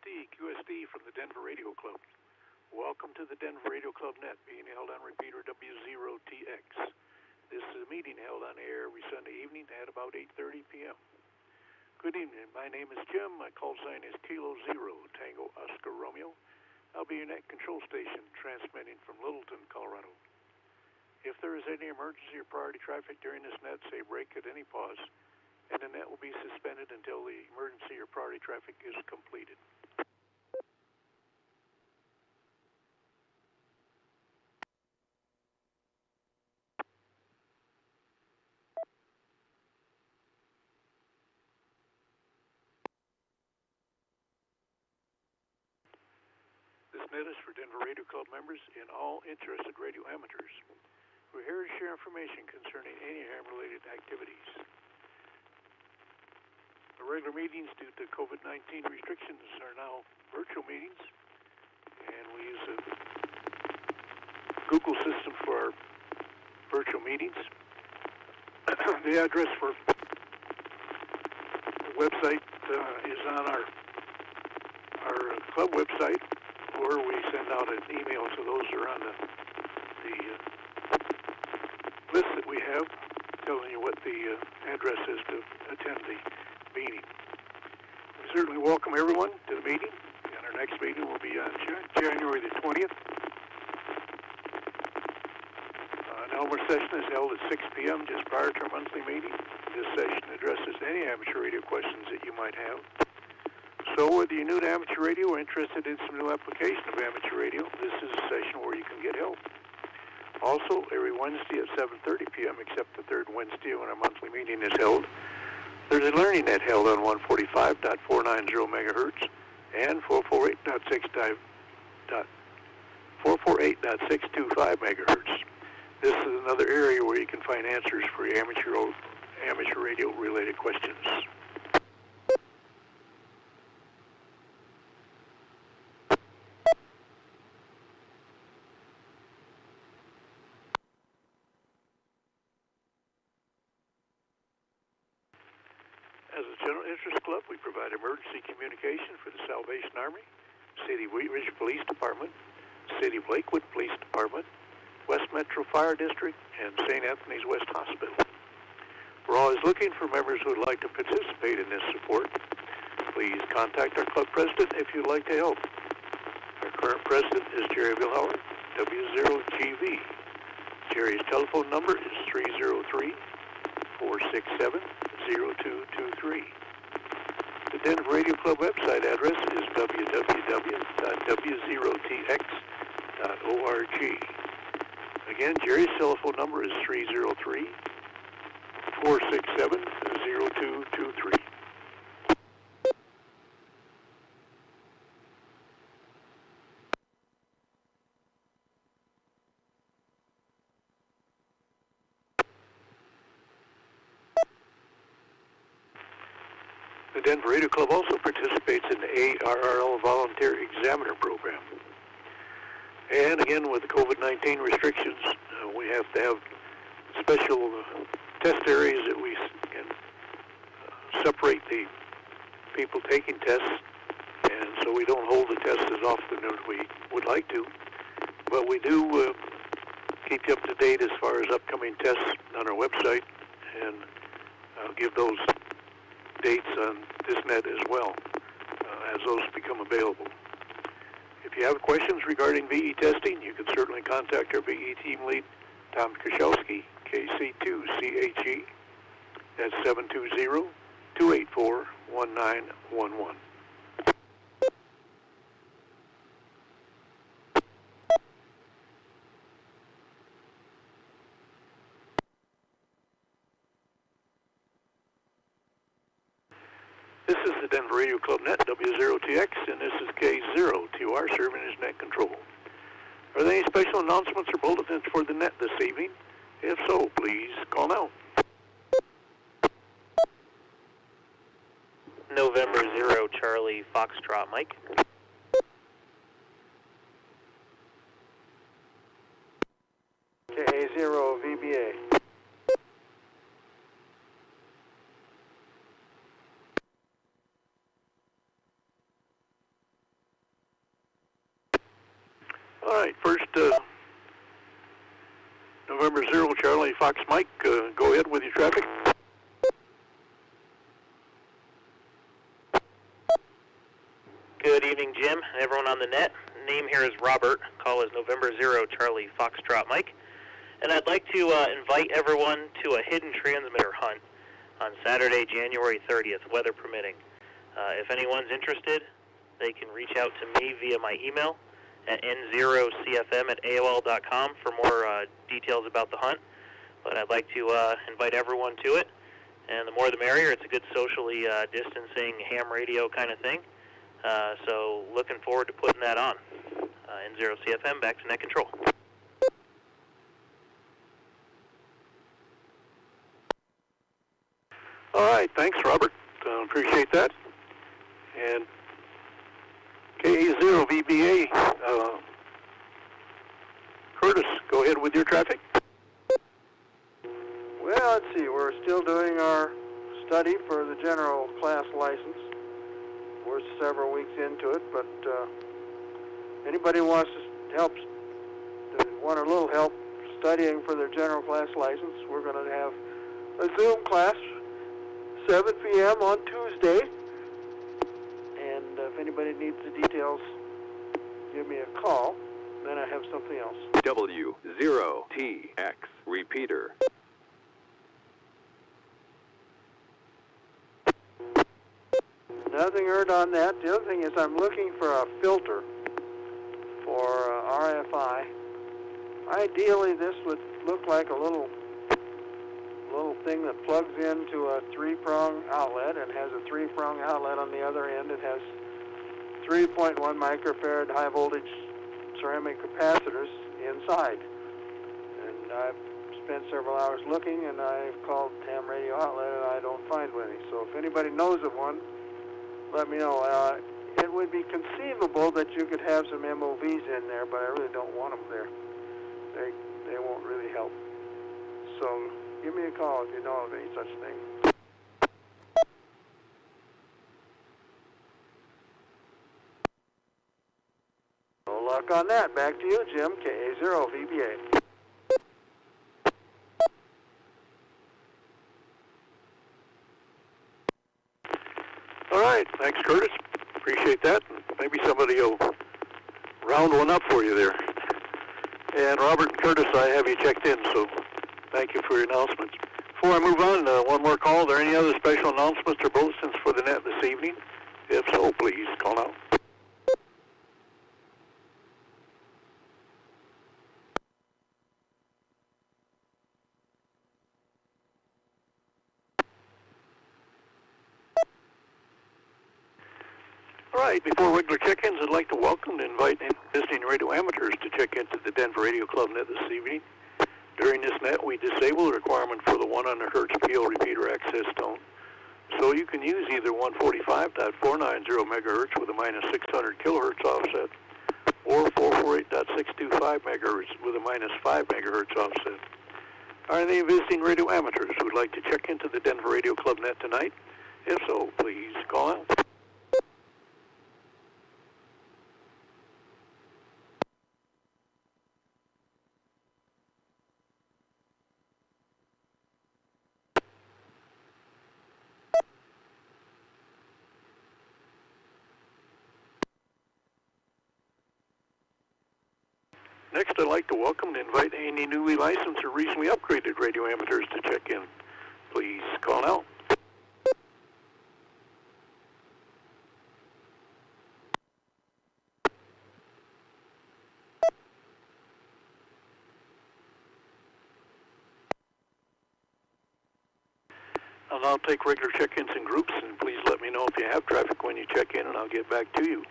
QSD from the Denver Radio Club. Welcome to the Denver Radio Club Net, being held on repeater W0TX. This is a meeting held on air every Sunday evening at about 8:30 p.m. Good evening. My name is Jim. My call sign is Kilo Zero Tango Oscar Romeo. I'll be your net control station, transmitting from Littleton, Colorado. If there is any emergency or priority traffic during this net, say break at any pause, and the net will be suspended until the emergency or priority traffic is completed. This net is for Denver Radio Club members and all interested radio amateurs. We're here to share information concerning any ham-related activities. The regular meetings due to COVID-19 restrictions are now virtual meetings, and we use a Google system for our virtual meetings. The address for the website is on our club website, or we send out an email to those who are on the list that we have, telling you what the address is to attend the meeting. We certainly welcome everyone to the meeting, and our next meeting will be on January the 20th. An Elmer session is held at 6 p.m. just prior to our monthly meeting. This session addresses any amateur radio questions that you might have. So whether you're new to amateur radio or interested in some new application of amateur radio, this is a session where you can get help. Also, every Wednesday at 7:30 p.m., except the third Wednesday when our monthly meeting is held, there's a learning net held on 145.490 megahertz and 448.625 megahertz. This is another area where you can find answers for your amateur radio related questions. As a general interest club, we provide emergency communication for the Salvation Army, City of Wheat Ridge Police Department, City of Lakewood Police Department, West Metro Fire District, and St. Anthony's West Hospital. We're always looking for members who would like to participate in this support. Please contact our club president if you'd like to help. Our current president is Jerry Vilhauer, W0GV. Jerry's telephone number is 303-467-0223. The Denver Radio Club website address is www.w0tx.org. Again, Jerry's telephone number is 303-467-0223. The Denver Radio Club also participates in the ARRL Volunteer Examiner Program. And again, with the COVID-19 restrictions, we have to have special test areas that we can separate the people taking tests, and so we don't hold the tests as often as we would like to. But we do keep you up to date as far as upcoming tests on our website, and I'll give those dates on this net as well as those become available. If you have questions regarding VE testing, you can certainly contact our VE team lead, Tom Koszowski, KC2CHE, at 720-284-1911. This is the Denver Radio Club Net, W0TX, and this is K0TR serving as net control. Are there any special announcements or bulletins for the net this evening? If so, please call now. November 0 Charlie Foxtrot Mike. KA0 VBA. All right, first, November 0 Charlie Fox Mike, go ahead with your traffic. Good evening, Jim, and everyone on the net. Name here is Robert. Call is November 0 Charlie Foxtrot Mike. And I'd like to invite everyone to a hidden transmitter hunt on Saturday, January 30th, weather permitting. If anyone's interested, they can reach out to me via my email at n0cfm@aol.com for more details about the hunt. But I'd like to invite everyone to it. And the more the merrier. It's a good socially distancing ham radio kind of thing. So looking forward to putting that on. N0CFM, back to net control. All right, thanks, Robert. Appreciate that. And KA0VBA, Curtis, go ahead with your traffic. Well, let's see. We're still doing our study for the general class license. We're several weeks into it, but anybody wants to want a little help studying for their general class license, we're going to have a Zoom class, 7 p.m. on Tuesday. And if anybody needs the details, give me a call. Then I have something else. W0TX repeater. Nothing heard on that. The other thing is I'm looking for a filter for RFI. Ideally, this would look like a little thing that plugs into a 3-prong outlet and has a 3-prong outlet on the other end. It has 3.1 microfarad high voltage ceramic capacitors inside. And I've spent several hours looking, and I've called ham radio outlet, and I don't find any. So if anybody knows of one, let me know. It would be conceivable that you could have some MOVs in there, but I really don't want them there. They won't really help. So give me a call if you know of any such thing. No luck on that. Back to you, Jim, KA0VBA. All right, thanks, Curtis. Appreciate that. Maybe somebody will round one up for you there. And Robert and Curtis, I have you checked in, so thank you for your announcements. Before I move on, one more call. Are there any other special announcements or bulletins for the net this evening? If so, please call out. All right, before regular check-ins, I'd like to welcome and invite visiting radio amateurs to check into the Denver Radio Club net this evening. During this net, we disable the requirement for the 100 Hertz PO repeater access tone. So you can use either 145.490 megahertz with a minus 600 kilohertz offset, or 448.625 megahertz with a minus 5 megahertz offset. Are any visiting radio amateurs who would like to check into the Denver Radio Club net tonight? If so, please call out. Next, I'd like to welcome and invite any newly licensed or recently upgraded radio amateurs to check in. Please call now. I'll now take regular check-ins in groups, and please let me know if you have traffic when you check in, and I'll get back to you.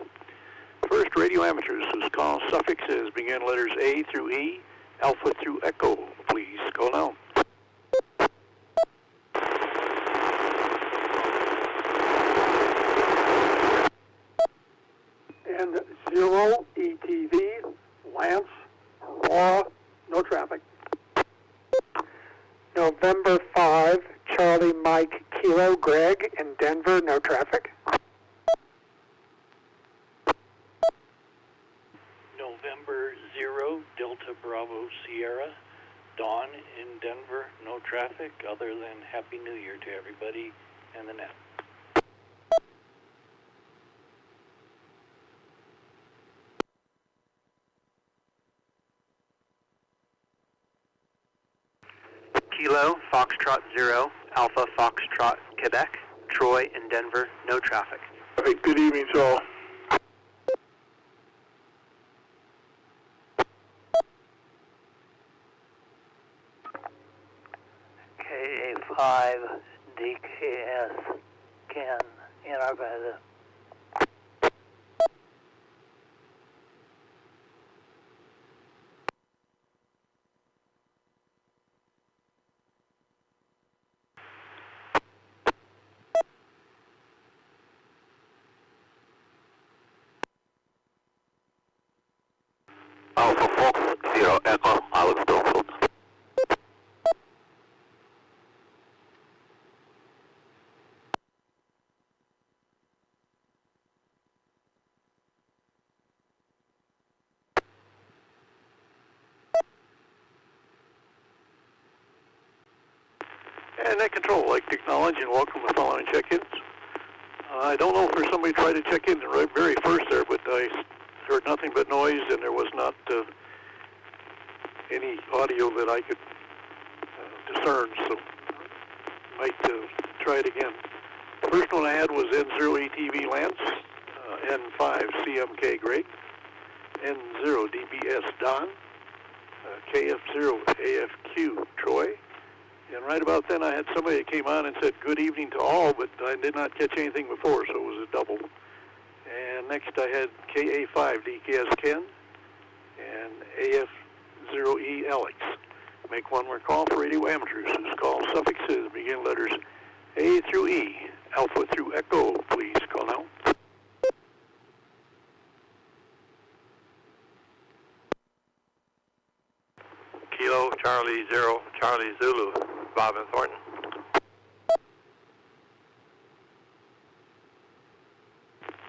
First, radio amateurs whose call suffixes begin letters A through E, Alpha through Echo. Please call now. And 0 ETV, Lance, Aurora, no traffic. November 5, Charlie Mike Kilo Greg in Denver, no traffic. November 0 Delta Bravo Sierra. Dawn in Denver, no traffic, other than Happy New Year to everybody and the net. Kilo, Foxtrot 0, Alpha Foxtrot, Quebec, Troy in Denver, no traffic. Good evening to all. KA5, DKS, Ken, in Arvada. Alpha Fox 0 Echo, Alex Donfield. And Net Control, like to acknowledge and welcome the following check-ins. I don't know if there's somebody tried to check in the very first there, but I heard nothing but noise, and there was not any audio that I could discern, so might try it again. The first one I had was N0 ATV Lance, N5 CMK Greg, N0 DBS Don, KF0 AFQ Troy, and right about then I had somebody that came on and said good evening to all, but I did not catch anything before, so it was a double. And next I had KA5 DKS Ken and AF0E Alex. Make one more call for radio amateurs whose call suffixes begin letters A through E, Alpha through Echo. Please call now. Kilo, Charlie 0, Charlie Zulu, Bob and Thornton.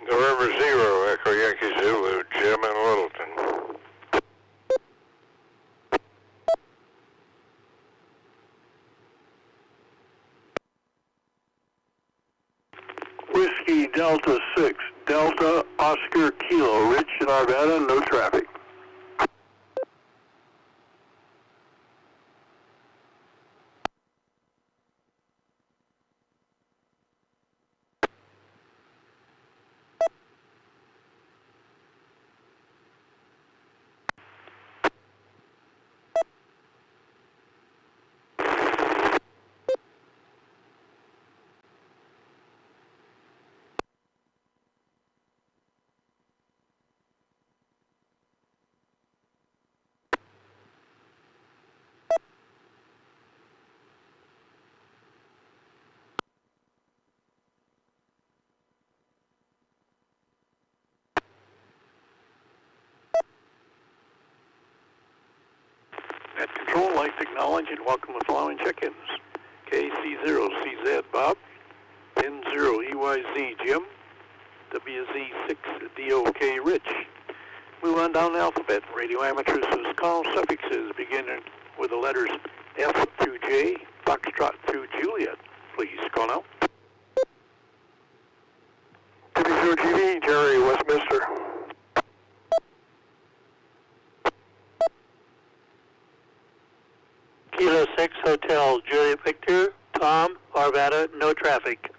November 0, Echo Yankee Zulu, Jim and Littleton. Whiskey Delta 6, Delta Oscar Kilo, Rich in Arvada, no traffic. Net Control, I'd like to acknowledge and welcome the following check-ins. KC0CZ Bob, N0EYZ Jim, WZ6DOK Rich. Move on down the alphabet. Radio amateurs whose call suffixes beginning with the letters F through J, Foxtrot through Juliet. Please call now. W0TV, Jerry, Westminster. Kilo 6 Hotel, Juliet Victor, Tom, Arvada, no traffic.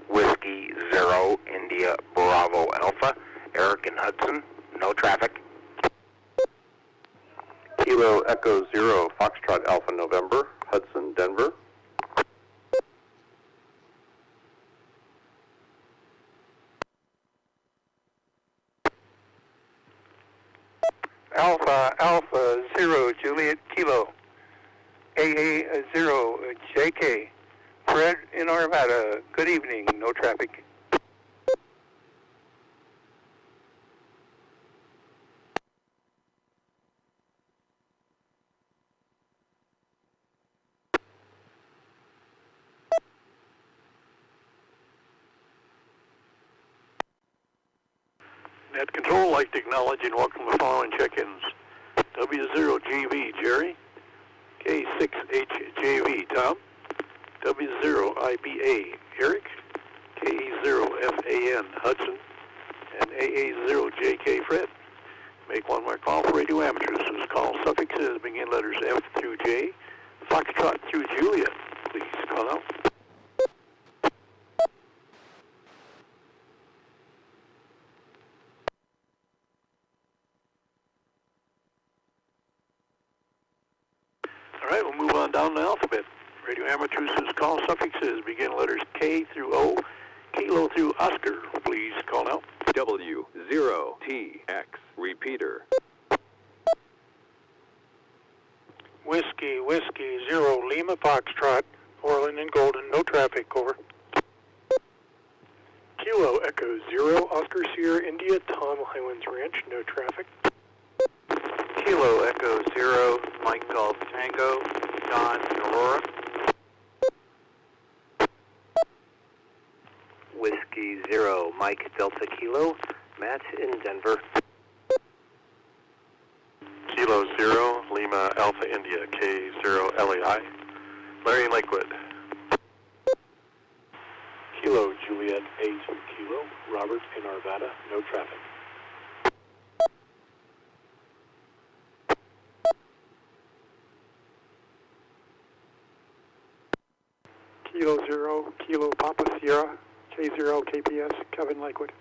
Whiskey 0, India Bravo Alpha, Eric and Hudson, no traffic. Kilo Echo 0, Foxtrot Alpha November, Hudson, Denver. Alpha 0 Juliet Kilo, AA 0 JK, Fred in Arvada, good evening, no traffic. Net Control would like to acknowledge and welcome the following check-ins. W0GV Jerry, K6HJV Tom, W0IBA Eric, KE0FAN Hudson, and AA0JK Fred. Make one more call for radio amateurs whose call suffixes begin letters F through J, Foxtrot through Juliet. Please call out. All right, we'll move on down the alphabet. Radio amateurs whose call suffixes begin letters K through O, Kilo through Oscar. Please call out. W0TX Repeater. Whiskey, 0, Lima Foxtrot, Orland and Golden, no traffic, over. Kilo Echo 0, Oscar Sierra India, Tom Highlands Ranch, no traffic. Kilo Echo 0, Mike Golf Tango, Don Aurora. Whiskey 0, Mike Delta Kilo, Matt in Denver. Kilo 0, Lima Alpha India, K0 LAI. Larry Lakewood. Kilo Juliet A2 Kilo, Robert in Arvada, no traffic. Kilo 0, Kilo Papa Sierra, K0 KPS, Kevin Lakewood.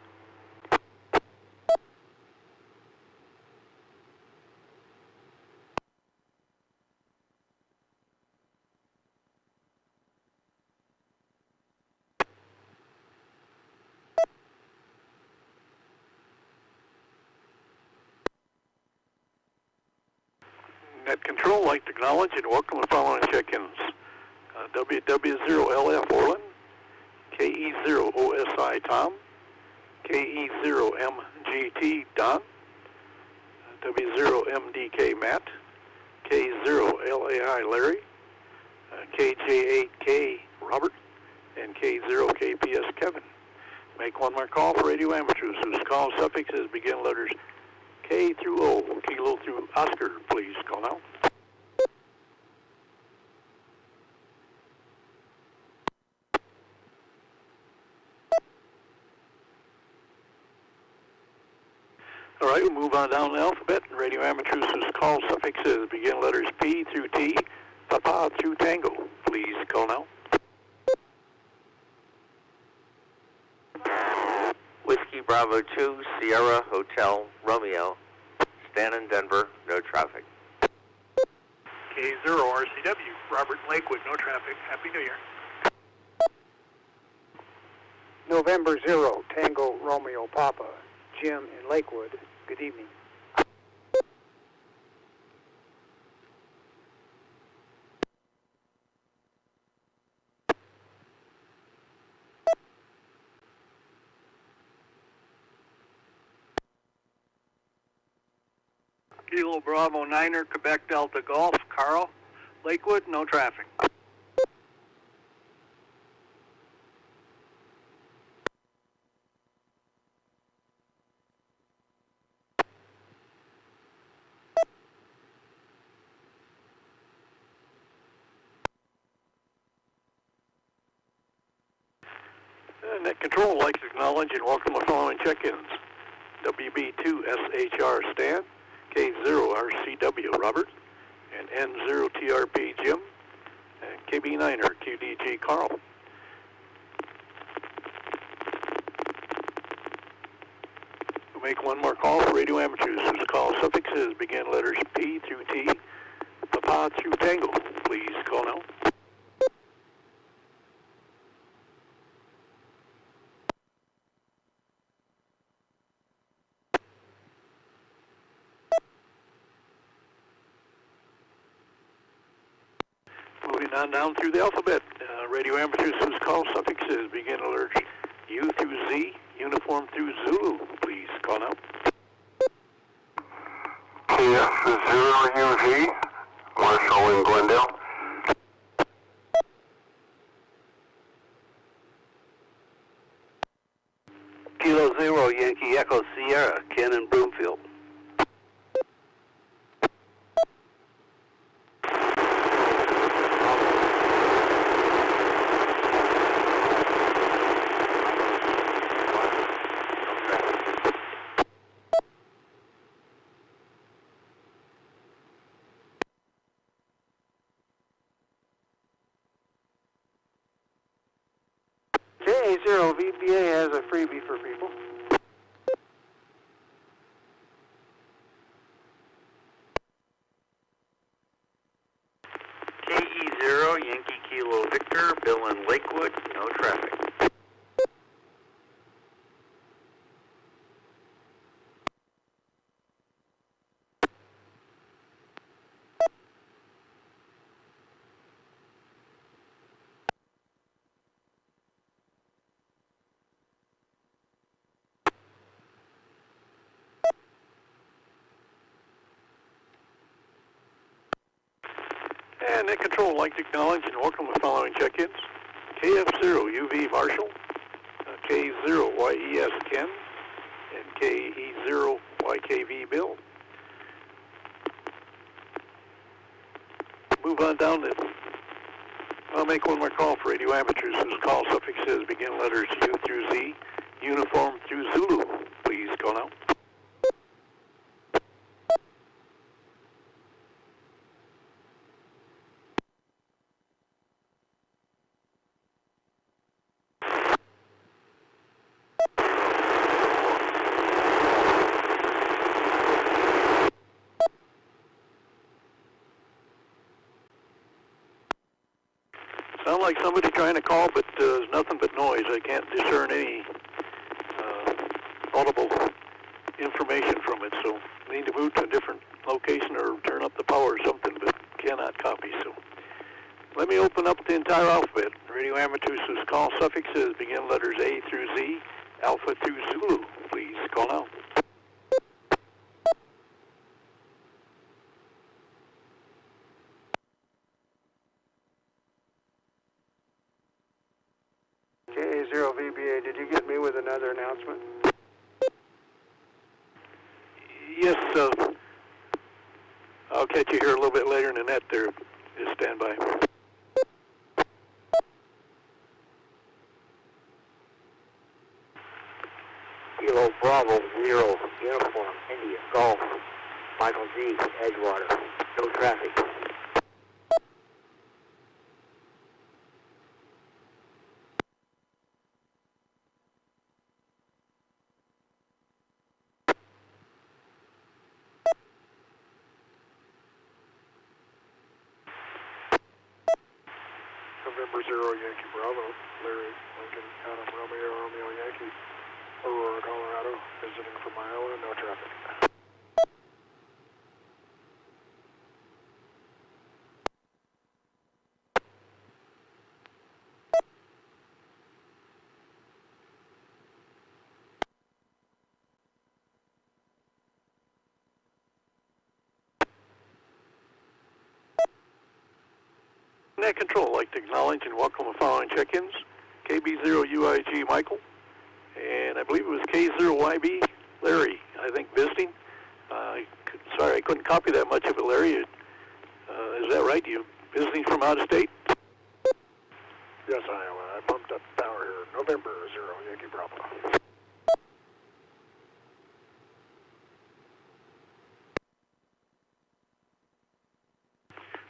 Net Control would like to acknowledge and welcome the following check-ins. WW0LF Orland, KE0OSI Tom, KE0MGT Don, W0MDK Matt, K0LAI Larry, KJ8K Robert, and K0KPS Kevin. Make one more call for radio amateurs whose call suffixes begin letters K through O, Kilo through Oscar. Please call now. All right, we'll move on down the alphabet. Radio amateurs whose call suffixes begin letters P through T, Papa through Tango. Please call now. Whiskey Bravo 2, Sierra Hotel Romeo, Stan in Denver, no traffic. K0 RCW, Robert Lakewood, no traffic. Happy New Year. November 0, Tango Romeo Papa, Jim in Lakewood, good evening. Kilo Bravo 9er, Quebec Delta Golf, Carl, Lakewood, no traffic. Net Control would like to acknowledge and welcome the following check-ins. WB2SHR Stan, K0RCW Robert, and N0TRP Jim, and KB9er QDG Carl. We'll make one more call for radio amateurs whose call suffixes begin letters P through T, Papa through Tango. Please call now. Moving on down through the alphabet, radio amateurs whose call suffixes begin letters U through Z, uniform through Zulu. Please call now. KF0UZ, Marshall in Glendale. Kilo 0, Yankee Echo Sierra, K0VBA has a freebie for people. KE0 Yankee Kilo Victor, Bill in Lakewood, no traffic. And Net Control would like to acknowledge and welcome the following check-ins. KF0UV Marshall, K0YES Ken, and KE0YKV Bill. Move on down to, I'll make one more call for radio amateurs whose call suffixes begin letters U through Z, uniform through Zulu. Please call now. Sound like somebody trying to call, but there's nothing but noise. I can't discern any audible information from it, so we need to move to a different location or turn up the power or something, but cannot copy. So let me open up the entire alphabet. Radio amateurs whose call suffixes begin letters A through Z, Alpha through Zulu. Please call now. KA0VBA, did you get me with another announcement? Yes, I'll catch you here a little bit later in the net there. Just stand by. Kilo Bravo 0, Uniform, India, Golf, Michael G, Edgewater, no traffic. November 0 Yankee Bravo, Larry, Lincoln, Adam, Romeo, Romeo, Yankee, Aurora, Colorado, visiting from Iowa, no traffic. Net Control, I'd like to acknowledge and welcome the following check-ins. KB0UIG Michael, and I believe it was K0YB Larry, I think, visiting. Sorry, I couldn't copy that much of it, Larry. Is that right? You visiting from out of state? Yes, Iowa. I bumped up power here. November 0 Yankee Bravo.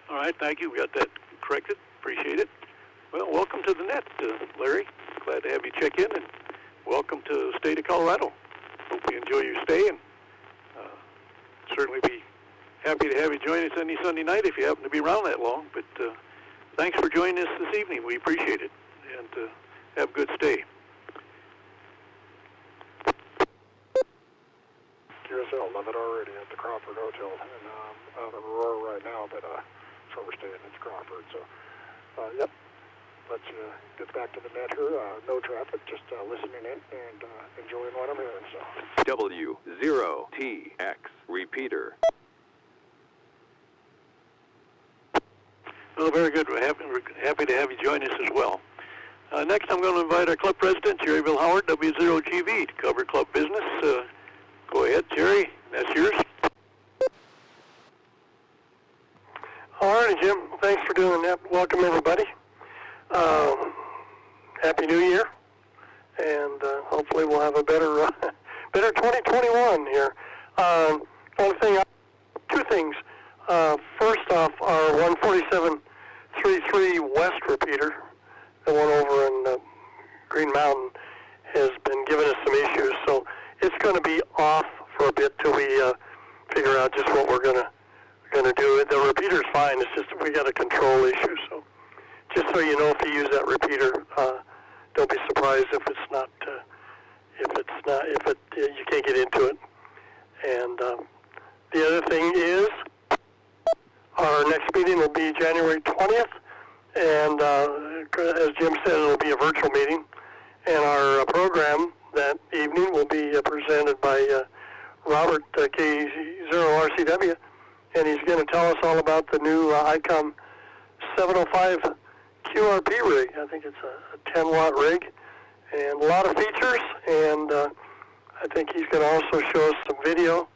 All right, thank you. We got that corrected. Appreciate it. Well, welcome to the net, Larry. Glad to have you check in, and welcome to the state of Colorado. Hope you enjoy your stay, and certainly be happy to have you join us any Sunday night if you happen to be around that long. But thanks for joining us this evening. We appreciate it, and have a good stay. QSL, love it already at the Crawford Hotel, and out of Aurora right now, but that's where we're staying. It's Crawford, so yep. Let's get back to the net here. No traffic, just listening in and enjoying what I'm hearing. So W0TX repeater. Well, very good. We're happy to have you join us as well. Next, I'm going to invite our club president, Jerry Bill Howard, W0GV, to cover club business. Go ahead, Jerry. That's yours. all righty, Jim. Thanks for doing that. Welcome, everybody. Happy New Year, and hopefully we'll have a better 2021 here. Only thing, two things. First off, our 147.33 West repeater, the one over in Green Mountain has been giving us some issues, so it's going to be off for a bit till we figure out just what we're going to do. The repeater's fine. It's just we got a control issue. So just so you know, if you use that repeater, don't be surprised if you can't get into it. And the other thing is, our next meeting will be January 20th, and as Jim said, it'll be a virtual meeting. And our program that evening will be presented by Robert, K0RCW, and he's going to tell us all about the new ICOM 705 QRP rig. I think it's a 10-watt rig, and a lot of features, and I think he's going to also show us some video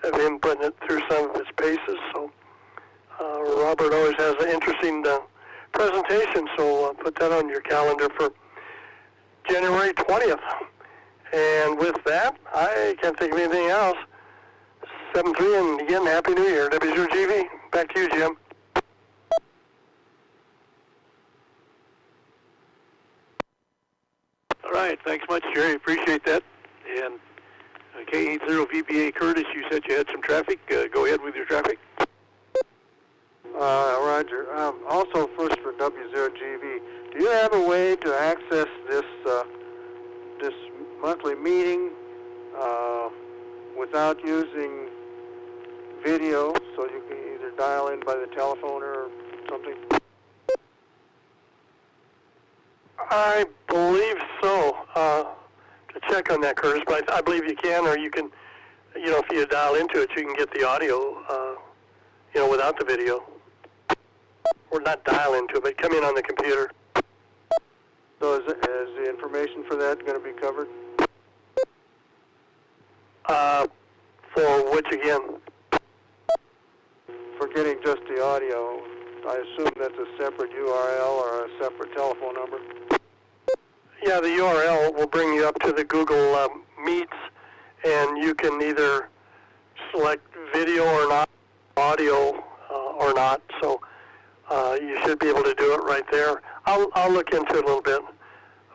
of him putting it through some of its paces. So Robert always has an interesting presentation, so put that on your calendar for January 20th. And with that, I can't think of anything else. 7-3, and again, Happy New Year. W0GV, back to you, Jim. All right, thanks much, Jerry. Appreciate that. And K80VBA Curtis, you said you had some traffic. Go ahead with your traffic. Roger. Also, first for W0GV, do you have a way to access this this monthly meeting without using video, so you can either dial in by the telephone or something? I believe so. To check on that, Curtis, but I believe you can, or you can, if you dial into it, you can get the audio, without the video. Or not dial into it, but come in on the computer. So is the information for that going to be covered? For which again? For getting just the audio, I assume that's a separate URL or a separate telephone number? Yeah, the URL will bring you up to the Google Meets, and you can either select video or not, audio or not. So you should be able to do it right there. I'll look into it a little bit.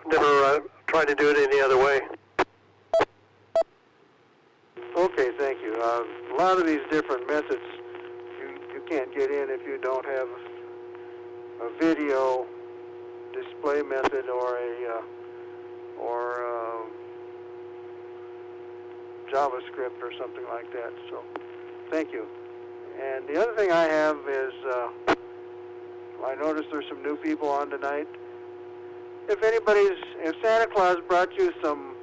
I've never tried to do it any other way. Okay, thank you. A lot of these different methods, you can't get in if you don't have a video display method or JavaScript or something like that. So, thank you. And the other thing I have is, I noticed there's some new people on tonight. If Santa Claus brought you some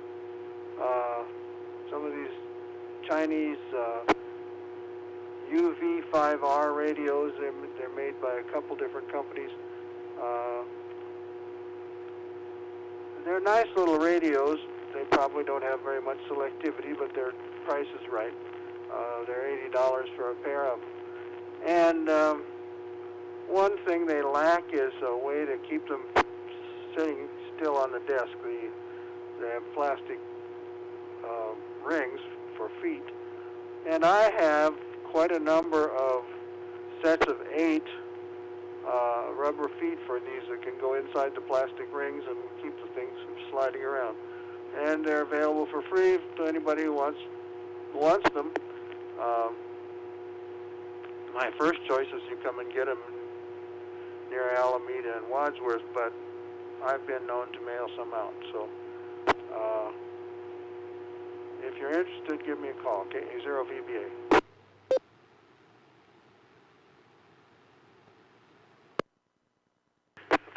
of these Chinese UV5R radios, they're made by a couple different companies. They're nice little radios. They probably don't have very much selectivity, but their price is right. They're $80 for a pair of them. And one thing they lack is a way to keep them sitting still on the desk. They have plastic rings for feet. And I have quite a number of sets of 8 rubber feet for these that can go inside the plastic rings and keep the things from sliding around. And they're available for free to anybody who wants them. My first choice is you come and get them near Alameda and Wadsworth, but I've been known to mail some out. So if you're interested, give me a call, K0VBA.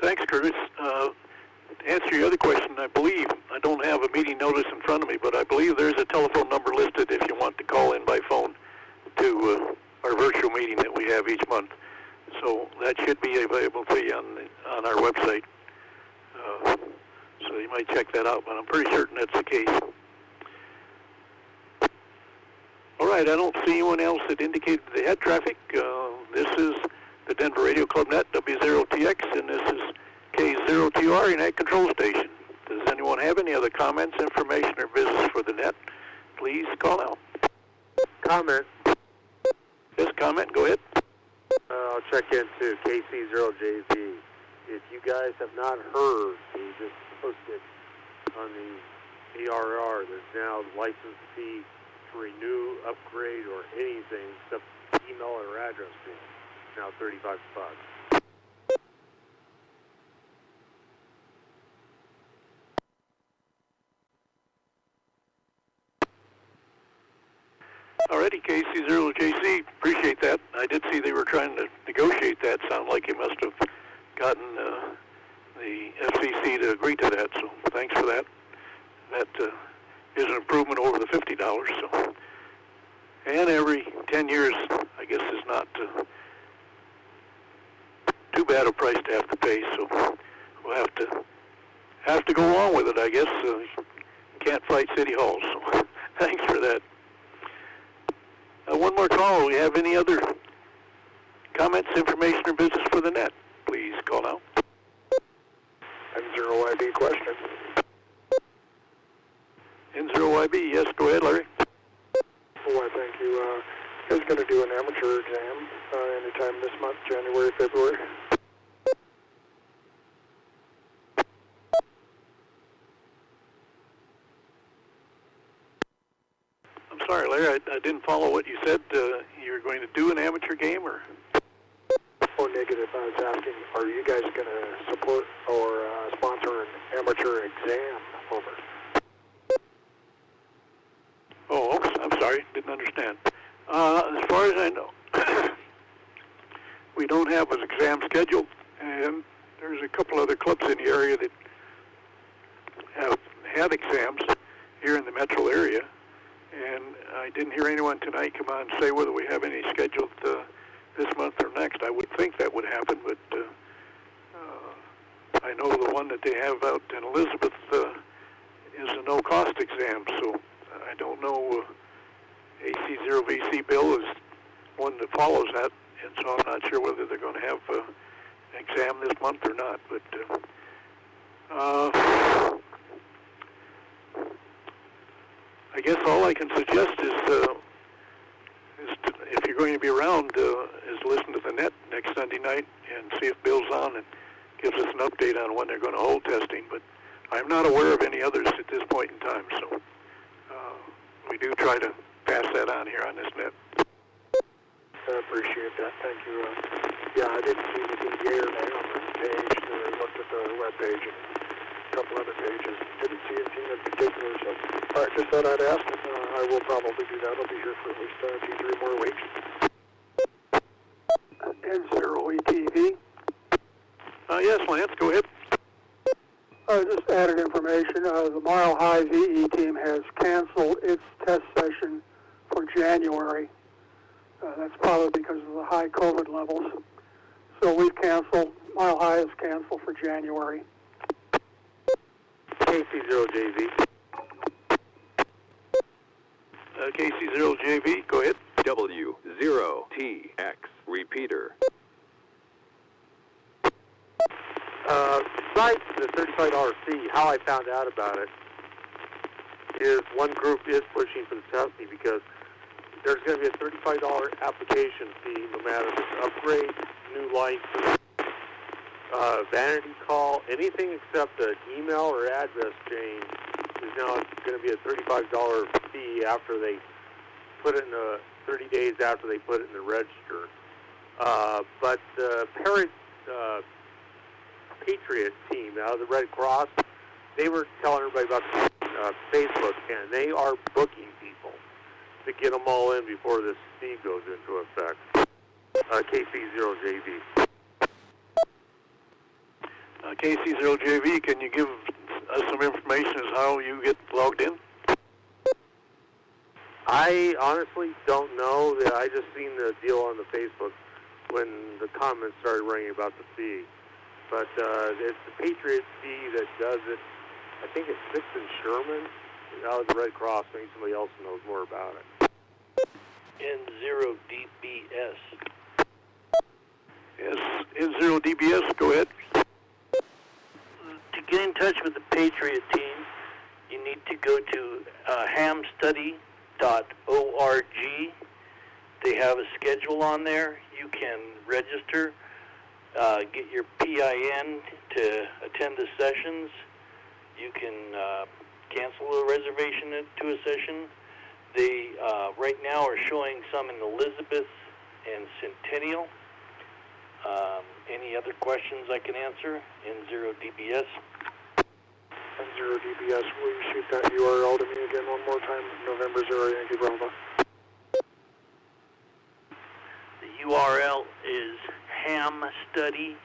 Thanks, Curtis. To answer your other question, I believe, I don't have a meeting notice in front of me, but I believe there's a telephone number listed if you want to call in by phone to our virtual meeting that we have each month. So that should be available to you on our website. So you might check that out, but I'm pretty certain that's the case. All right, I don't see anyone else that indicated they had traffic. This is the Denver Radio Club Net, W0TX, and this is K0TR, your net control station. Does anyone have any other comments, information, or business for the net? Please call out. Comment. Yes, comment, go ahead. I'll check into KC0JV. If you guys have not heard, we just posted on the ARR. There's now the license fee to renew, upgrade, or anything except email or address fee. It's now $35. Alrighty, KC0JC, appreciate that. I did see they were trying to negotiate that. Sound like you must have gotten the FCC to agree to that, so thanks for that. That is an improvement over the $50. So, and every 10 years, I guess, is not too bad a price to have to pay. So we'll have to go along with it, I guess. Can't fight City Hall. So thanks for that. One more call. Do we have any other comments, information, or business for the net? Please call now. N0YB question. N0YB, yes, go ahead, Larry. Why, thank you. You guys going to do an amateur exam anytime this month, January, February? I'm sorry, Larry, I didn't follow what you said. You're going to do an amateur game, or? Oh, negative. I was asking, are you guys going to support or sponsor an amateur exam? Over. Oh, oops, I'm sorry, didn't understand. As far as I know, we don't have an exam scheduled, and there's a couple other clubs in the area that have had exams here in the metro area, and I didn't hear anyone tonight come on and say whether we have any scheduled this month or next. I would think that would happen, but I know the one that they have out in Elizabeth is a no-cost exam, so I don't know. AC0VC bill is one that follows that, and so I'm not sure whether they're going to have an exam this month or not. But I guess all I can suggest is if you're going to be around, is listen to the net next Sunday night and see if Bill's on and gives us an update on when they're going to hold testing. But I'm not aware of any others at this point in time, so we do try to pass that on here on this net. I appreciate that. Thank you. Yeah, I didn't see anything yay or nay on the page. I looked at the web page and a couple other pages. Didn't see anything in particular. So, all right, just thought I'd ask. I will probably do that. I'll be here for at least 2-3 more weeks. N0ETV. Yes, Lance, go ahead. Just added information. The Mile High VE team has canceled its test session for January. That's probably because of the high COVID levels. So we've canceled. Mile High is canceled for January. KC0JV. KC0JV, go ahead. W0TX Repeater. Besides the $35 fee, how I found out about it is one group is pushing for the testing because there's going to be a $35 application fee no matter if it's upgrade, new license, vanity call, anything except an email or address change is now going to be a $35 fee after they put it in 30 days after they put it in the register. But the Patriot team out of the Red Cross, they were telling everybody about Facebook, and they are booking people to get them all in before this fee goes into effect. KC0JV. KC0JV, can you give us some information as how you get logged in? I honestly don't know. I just seen the deal on the Facebook when the comments started ringing about the fee. But it's the Patriot fee that does it. I think it's 6th and Sherman out of the Red Cross. Maybe somebody else knows more about it. N0DBS. Yes, N0DBS, go ahead. To get in touch with the Patriot team, you need to go to hamstudy.org. They have a schedule on there. You can register, get your PIN to attend the sessions. you can cancel a reservation to a session. They right now are showing some in Elizabeth and Centennial. Any other questions I can answer? N0DBS. N0DBS, will you shoot that URL to me again one more time? November 0 Yankee Bravo. The URL is hamstudy.org.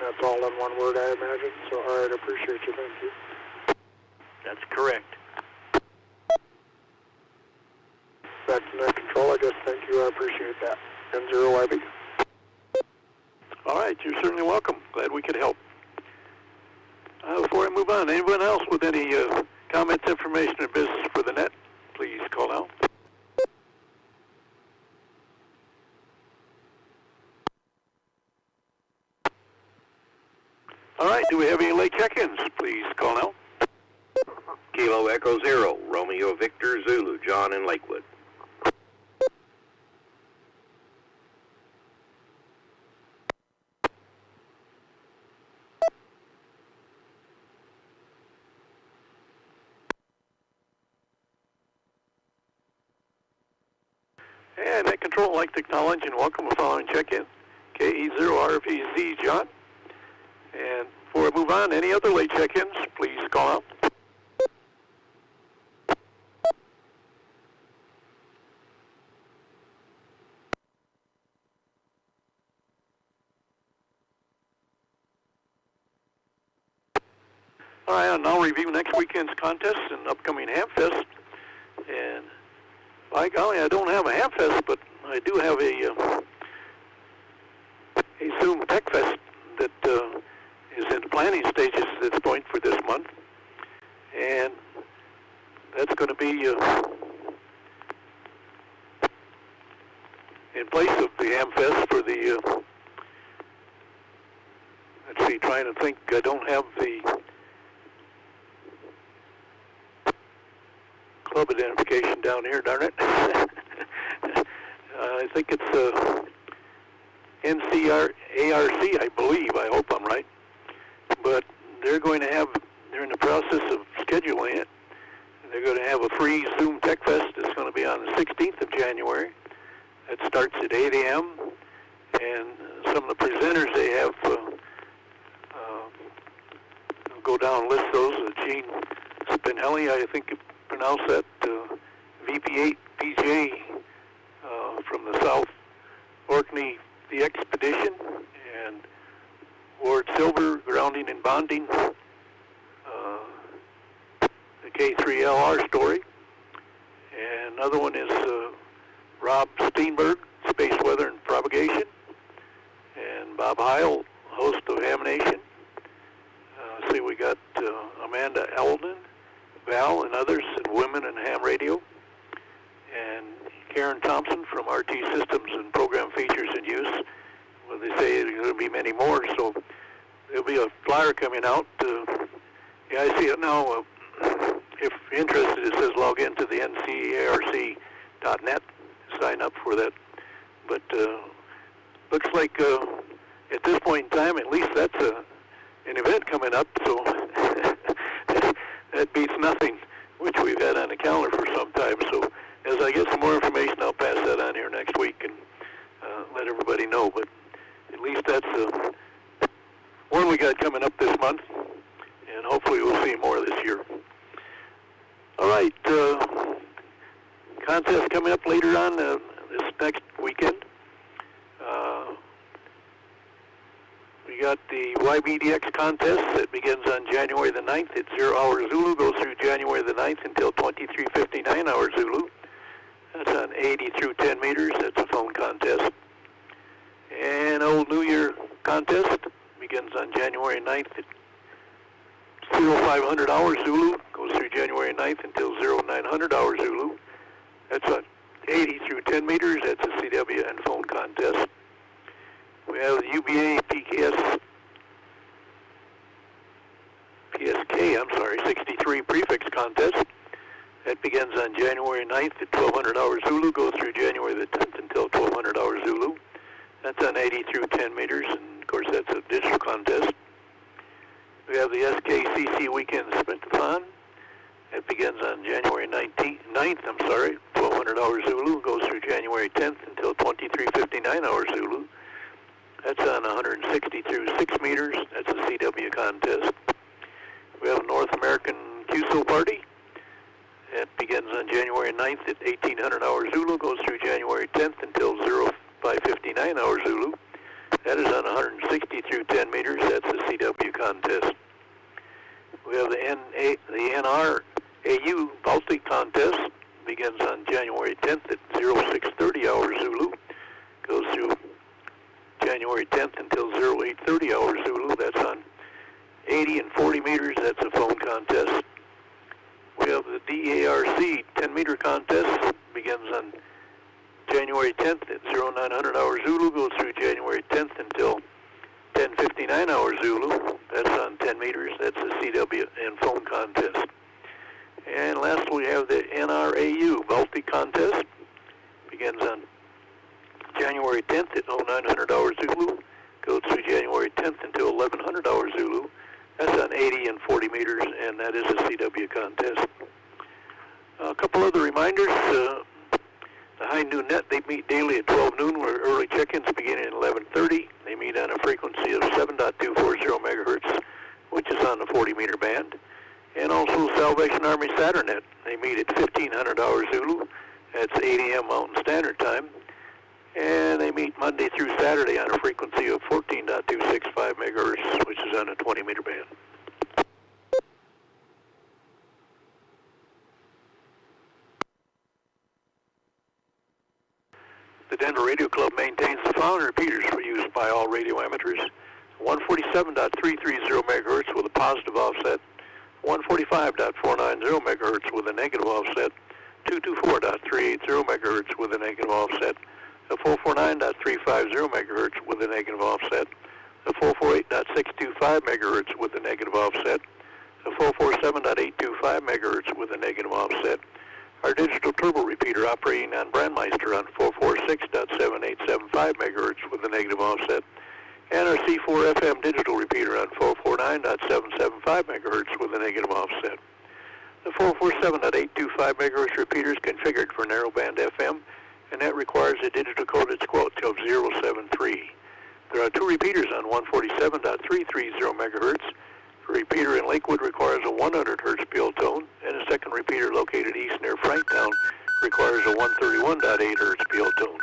That's all in one word, I imagine. So, all right, appreciate you. Thank you. That's correct. Back to net control, I guess. Thank you. I appreciate that. N0YB. All right, you're certainly welcome. Glad we could help. Before I move on, anyone else with any comments, information, or business for the net, please call out. All right, do we have any late check-ins? Please call out. Kilo Echo Zero, Romeo Victor Zulu, John in Lakewood. And net control, I'd like to acknowledge and welcome the following check-in. KE0RVZ, John. And before I move on, any other late check-ins, please call out. All right, I'll now review next weekend's contests and upcoming Hamfest. And by golly, I don't have a Hamfest, but I do have a Zoom Tech Fest that is in the planning stages at this point for this month. And that's going to be in place of the Hamfest for the, let's see, trying to think, I don't have the club identification down here, darn it. I think it's ARC, I believe. I hope I'm right. But they're going to have, they're in the process of scheduling it. They're going to have a free Zoom Tech Fest. It's going to be on the 16th of January. It starts at 8 a.m. And some of the presenters they have, I'll go down and list those. Gene Spinelli, I think you pronounce that, VP8 PJ from the South Orkney, the Expedition, and Ward Silver, Grounding and Bonding, the K3LR story. And another one is Rob Steenberg, Space Weather and Propagation, and Bob Heil, host of Ham Nation. See, we got Amanda Eldon, Val and others, and Women in Ham Radio, and Karen Thompson from RT Systems and Program Features and Use. Well, they say there's going to be many more, so there'll be a flyer coming out. Yeah, I see it now. If you're interested, it says log into the ncarc.net, sign up for that. But looks like at this point in time, at least that's an event coming up, so that beats nothing, which we've had on the calendar for some time. So as I get some more information, I'll pass that on here next week and let everybody know. But at least that's one we got coming up this month, and hopefully we'll see more this year. All right, contest coming up later on this next weekend. We got the YBDX contest that begins on January the 9th at 0 hours Zulu, goes through January the 9th until 23:59 hours Zulu. That's on 80 through 10 meters. That's a phone contest. And Old New Year contest begins on January 9th at 0500 hours Zulu, goes through January 9th until 0900 hours Zulu. That's on 80 through 10 meters. That's a CW and phone contest. We have the UBA PSK 63 prefix contest. That begins on January 9th at 1200 hours Zulu, goes through January the 10th until 1200 hours Zulu. That's on 80 through 10 meters and course, that's a digital contest. We have the SKCC Weekend Sprint-a-thon. It begins on January 9th, $1,200 Zulu, goes through January 10th until 23:59 hours Zulu. That's on 160 through 6 meters. That's a CW contest. We have a North American QSO party. It begins on January 9th at 1800 hours Zulu, goes through January 10th until 05:59 hours Zulu. That is on 160 through 10 meters. That's a CW contest. We have the NRAU Baltic contest. Begins on January 10th at 0630 hours Zulu. Goes through January 10th until 0830 hours Zulu. That's on 80 and 40 meters. That's a phone contest. We have the DARC 10-meter contest. Begins on January 10th at 0900 hours Zulu. Goes through January 10th until 10:59 hours Zulu. That's on 10 meters. That's a CW and phone contest. And last we have the NRAU Baltic contest. Begins on January 10th at 0900 hours Zulu. Goes through January 10th until 1100 hours Zulu. That's on 80 and 40 meters, and that is a CW contest. A couple other reminders. The High Noon Net, they meet daily at 12 noon, where early check-ins begin at 11:30. They meet on a frequency of 7.240 megahertz, which is on the 40-meter band. And also Salvation Army Saturnet. They meet at 1500 hours Zulu. That's 8 a.m. Mountain Standard Time. And they meet Monday through Saturday on a frequency of 14.265 megahertz, which is on a 20-meter band. The Denver Radio Club maintains the following repeaters for use by all radio amateurs: 147.330 megahertz with a positive offset, 145.490 megahertz with a negative offset, 224.380 megahertz with a negative offset, a 449.350 megahertz with a negative offset, a 448.625 megahertz with a negative offset, a 447.825 megahertz with a negative offset. Our digital turbo repeater operating on Brandmeister on 446.7875 megahertz with a negative offset, and our C4 FM digital repeater on 449.775 megahertz with a negative offset. The 447.825 megahertz repeater is configured for narrowband FM, and that requires a digital coded squelch of 073. There are two repeaters on 147.330 megahertz. The repeater in Lakewood requires a 100 hertz PL tone, and a second repeater located east near Franktown requires a 131.8 hertz PL tone.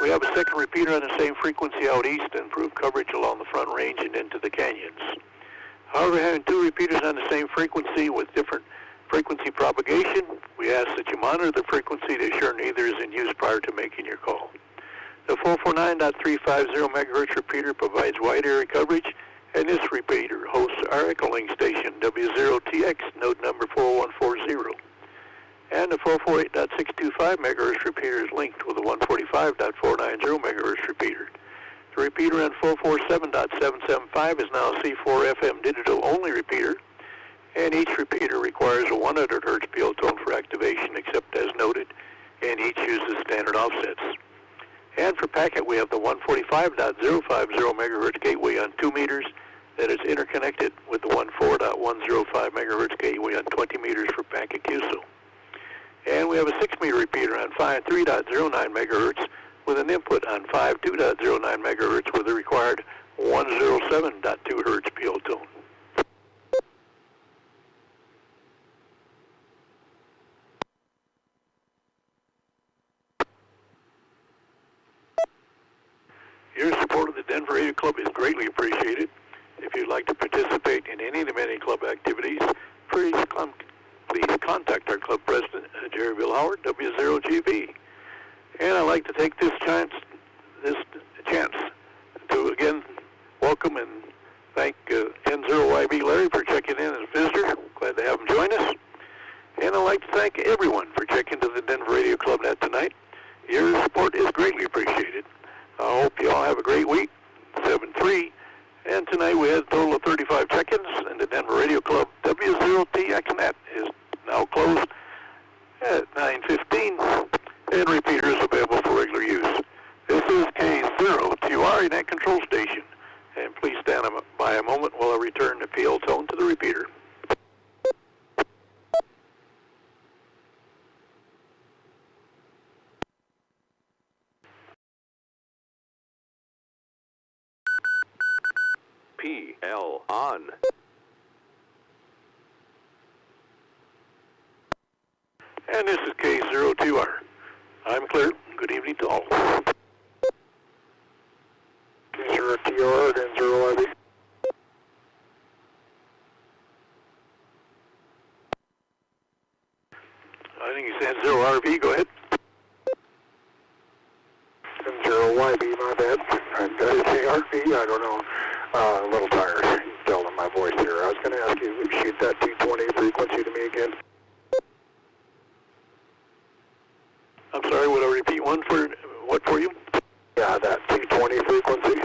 We have a second repeater on the same frequency out east to improve coverage along the Front Range and into the canyons. However, having two repeaters on the same frequency with different frequency propagation, we ask that you monitor the frequency to ensure neither is in use prior to making your call. The 449.350 megahertz repeater provides wide area coverage, and this repeater hosts our echoloink station, W0TX, node number 4140. And the 448.625 megahertz repeater is linked with a 145.490 megahertz repeater. The repeater on 447.775 is now a C4 FM digital only repeater, and each repeater requires a 100 hertz PL tone for activation, except as noted, and each uses standard offsets. And for packet, we have the 145.050 megahertz gateway on 2 meters that is interconnected with the 14.105 megahertz gateway on 20 meters for packet QSO. And we have a 6-meter repeater on 53.09 megahertz with an input on 52.09 megahertz with a required 107.2 hertz PL tone. Your support of the Denver Radio Club is greatly appreciated. If you'd like to participate in any of the many club activities, please contact our club president, Jerry Howard, W0GB. And I'd like to take this chance to again welcome and thank N0YB Larry for checking in as a visitor. Glad to have him join us. And I'd like to thank everyone for checking to the Denver Radio Club Net tonight. Your support is greatly appreciated. I hope you all have a great week, 7-3. And tonight we had a total of 35 check-ins, and the Denver Radio Club W0TX Net is now closed at 9:15, and repeater is available for regular use. This is K0TUR Net Control Station, S.P.L. on. And this is K02R. I'm clear. Good evening to all. K0TR, then 0RV. I think you said 0RV. Go ahead. Then 0YB, my bad. I'm KRV, I don't know. A little tired. You can tell in my voice here. I was going to ask you to shoot that 220 frequency to me again. I'm sorry, would I repeat one for what for you? Yeah, that 220 frequency.